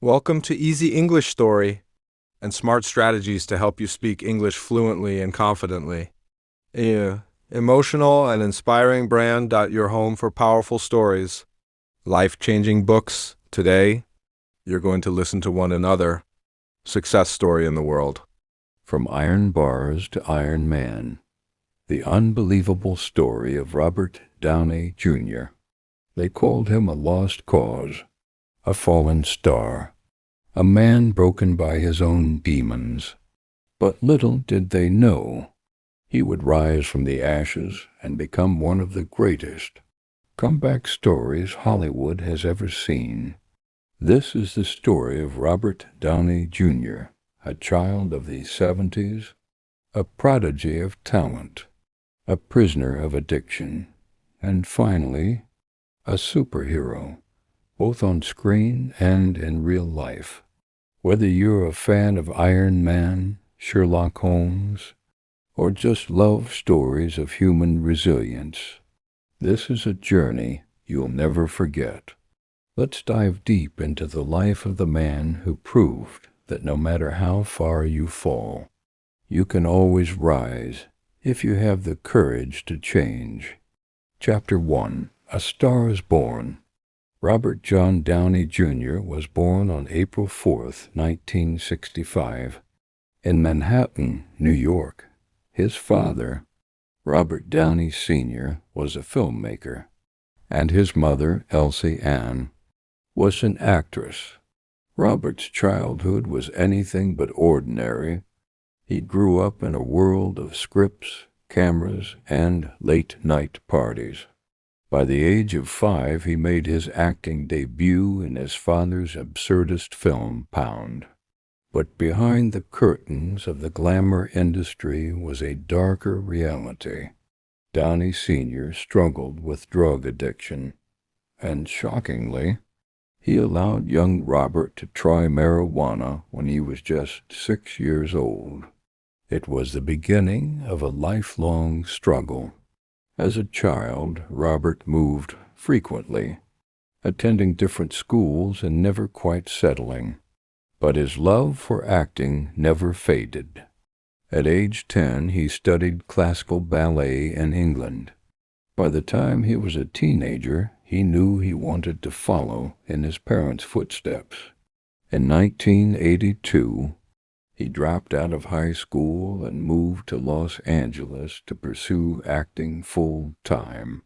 Welcome to Easy English Story and smart strategies to help you speak English fluently and confidently. Emotional and inspiring brand. Your home for powerful stories, life-changing books. Today, you're going to listen to one another success story in the world. From Iron Bars to Iron Man, the unbelievable story of Robert Downey Jr. They called him a lost cause, a fallen star, a man broken by his own demons. But little did they know he would rise from the ashes and become one of the greatest comeback stories Hollywood has ever seen. This is the story of Robert Downey Jr., a child of the 70s, a prodigy of talent, a prisoner of addiction, and finally, a superhero, both on screen and in real life. Whether you're a fan of Iron Man, Sherlock Holmes, or just love stories of human resilience, this is a journey you'll never forget. Let's dive deep into the life of the man who proved that no matter how far you fall, you can always rise if you have the courage to change. Chapter 1. A Star is Born. Robert John Downey Jr. was born on April 4th, 1965, in Manhattan, New York. His father, Robert Downey Sr., was a filmmaker, and his mother, Elsie Ann, was an actress. Robert's childhood was anything but ordinary. He grew up in a world of scripts, cameras, and late-night parties. By the age of 5, he made his acting debut in his father's absurdist film, Pound. But behind the curtains of the glamour industry was a darker reality. Downey Sr. struggled with drug addiction, and shockingly, he allowed young Robert to try marijuana when he was just 6 years old. It was the beginning of a lifelong struggle. As a child, Robert moved frequently, attending different schools and never quite settling. But his love for acting never faded. At age 10, he studied classical ballet in England. By the time he was a teenager, he knew he wanted to follow in his parents' footsteps. In 1982, he dropped out of high school and moved to Los Angeles to pursue acting full-time.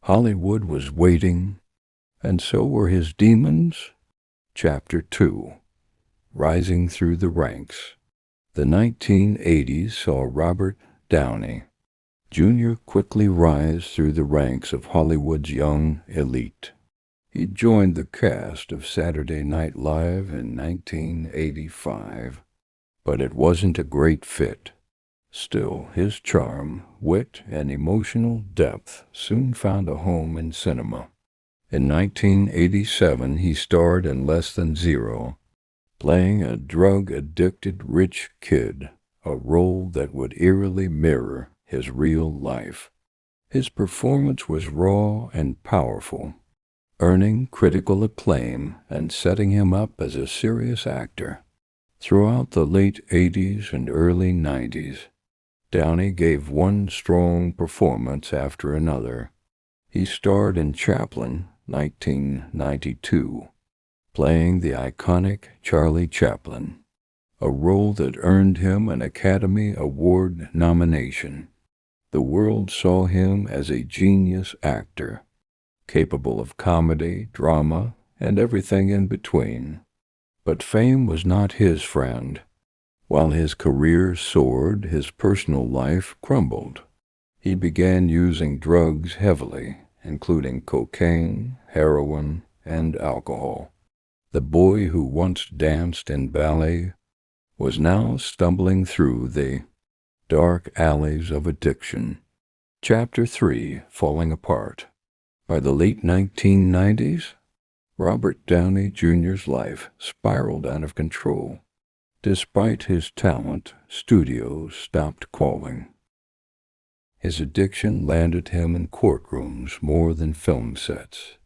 Hollywood was waiting, and so were his demons. Chapter 2. Rising through the ranks. The 1980s saw Robert Downey Jr. quickly rise through the ranks of Hollywood's young elite. He joined the cast of Saturday Night Live in 1985. But it wasn't a great fit. Still, his charm, wit, and emotional depth soon found a home in cinema. In 1987, he starred in Less Than Zero, playing a drug-addicted rich kid, a role that would eerily mirror his real life. His performance was raw and powerful, earning critical acclaim and setting him up as a serious actor. Throughout the late 80s and early 90s, Downey gave one strong performance after another. He starred in Chaplin, 1992, playing the iconic Charlie Chaplin, a role that earned him an Academy Award nomination. The world saw him as a genius actor, capable of comedy, drama, and everything in between. But fame was not his friend. While his career soared, his personal life crumbled. He began using drugs heavily, including cocaine, heroin, and alcohol. The boy who once danced in ballet was now stumbling through the dark alleys of addiction. Chapter 3. Falling Apart. By the late 1990s, Robert Downey Jr.'s life spiraled out of control. Despite his talent, studios stopped calling. His addiction landed him in courtrooms more than film sets.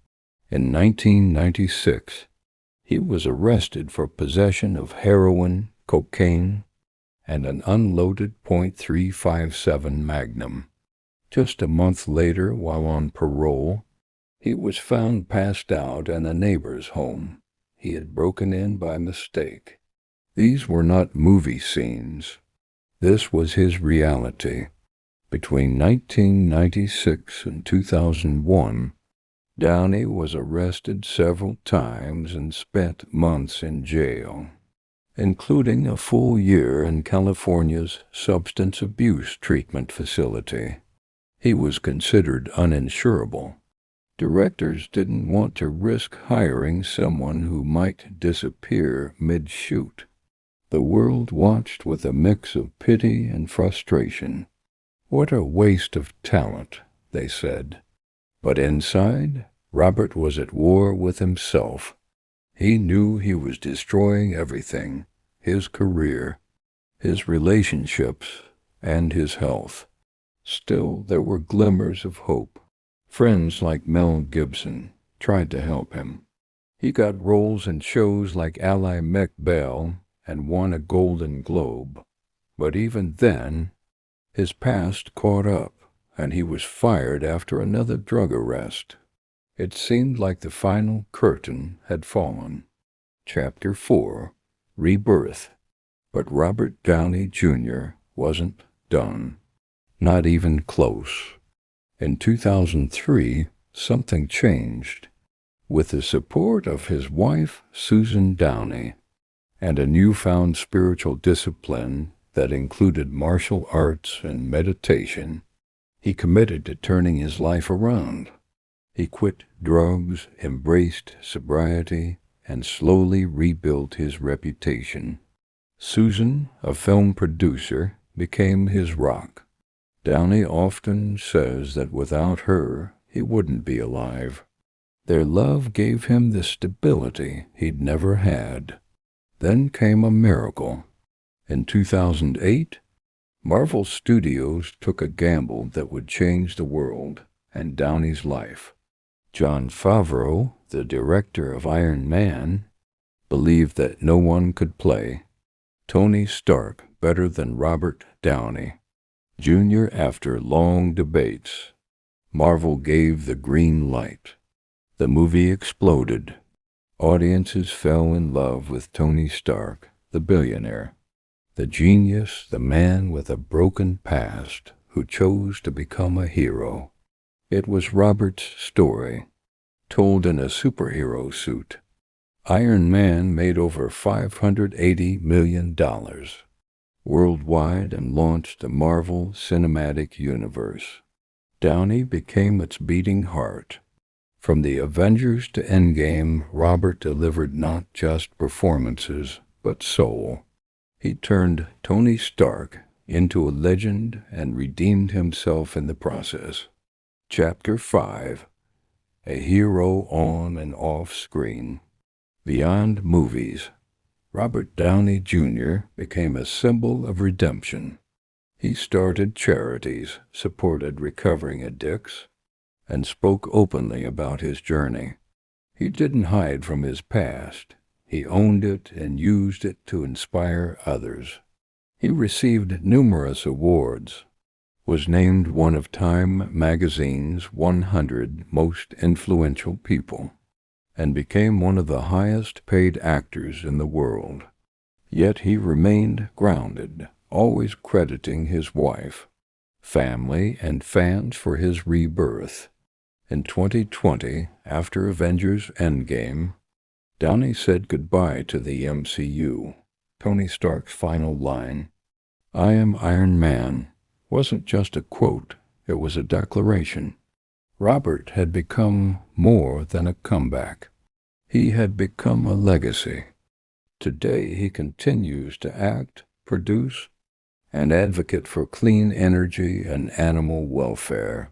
In 1996, He was arrested for possession of heroin, cocaine, and an unloaded .357 Magnum. Just a month later, while on parole, he was found passed out in a neighbor's home. He had broken in by mistake. These were not movie scenes. This was his reality. Between 1996 and 2001, Downey was arrested several times and spent months in jail, including a full year in California's substance abuse treatment facility. He was considered uninsurable. Directors didn't want to risk hiring someone who might disappear mid-shoot. The world watched with a mix of pity and frustration. "What a waste of talent," they said. But inside, Robert was at war with himself. He knew he was destroying everything: his career, his relationships, and his health. Still, there were glimmers of hope. Friends like Mel Gibson tried to help him. He got roles in shows like Ally McBeal and won a Golden Globe. But even then, his past caught up, and he was fired after another drug arrest. It seemed like the final curtain had fallen. Chapter 4: Rebirth. But Robert Downey Jr. wasn't done. Not even close. In 2003, something changed. With the support of his wife, Susan Downey, and a newfound spiritual discipline that included martial arts and meditation, he committed to turning his life around. He quit drugs, embraced sobriety, and slowly rebuilt his reputation. Susan, a film producer, became his rock. Downey often says that without her, he wouldn't be alive. Their love gave him the stability he'd never had. Then came a miracle. In 2008, Marvel Studios took a gamble that would change the world and Downey's life. Jon Favreau, the director of Iron Man, believed that no one could play Tony Stark better than Robert Downey Jr. After long debates, Marvel gave the green light. The movie exploded. Audiences fell in love with Tony Stark, the billionaire, the genius, the man with a broken past who chose to become a hero. It was Robert's story, told in a superhero suit. Iron Man made over $580 million worldwide and launched the Marvel Cinematic Universe. Downey became its beating heart. From the Avengers to Endgame, Robert delivered not just performances, but soul. He turned Tony Stark into a legend and redeemed himself in the process. Chapter 5: A Hero on and off screen. Beyond movies, Robert Downey Jr. became a symbol of redemption. He started charities, supported recovering addicts, and spoke openly about his journey. He didn't hide from his past. He owned it and used it to inspire others. He received numerous awards, was named one of Time magazine's 100 most influential people, and became one of the highest-paid actors in the world. Yet he remained grounded, always crediting his wife, family, and fans for his rebirth. In 2020, after Avengers Endgame, Downey said goodbye to the MCU. Tony Stark's final line, "I am Iron Man," wasn't just a quote, it was a declaration. Robert had become more than a comeback. He had become a legacy. Today he continues to act, produce, and advocate for clean energy and animal welfare.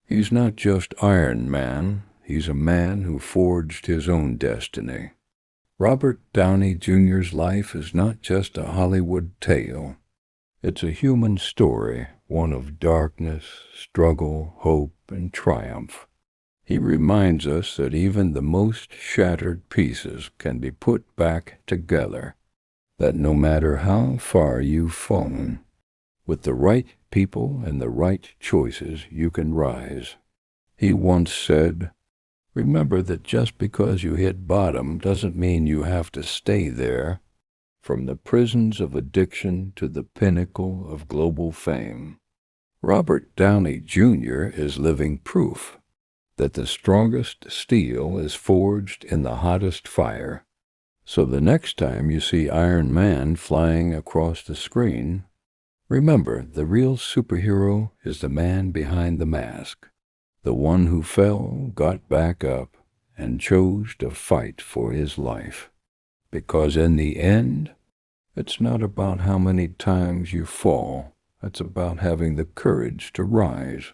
He's not just Iron Man, he's a man who forged his own destiny. Robert Downey Jr.'s life is not just a Hollywood tale. It's a human story, one of darkness, struggle, hope, and triumph. He reminds us that even the most shattered pieces can be put back together, that no matter how far you've fallen, with the right people and the right choices, you can rise. He once said, "Remember that just because you hit bottom doesn't mean you have to stay there." From the prisons of addiction to the pinnacle of global fame, Robert Downey Jr. is living proof that the strongest steel is forged in the hottest fire. So the next time you see Iron Man flying across the screen, remember the real superhero is the man behind the mask, the one who fell, got back up, and chose to fight for his life. Because in the end, it's not about how many times you fall, it's about having the courage to rise.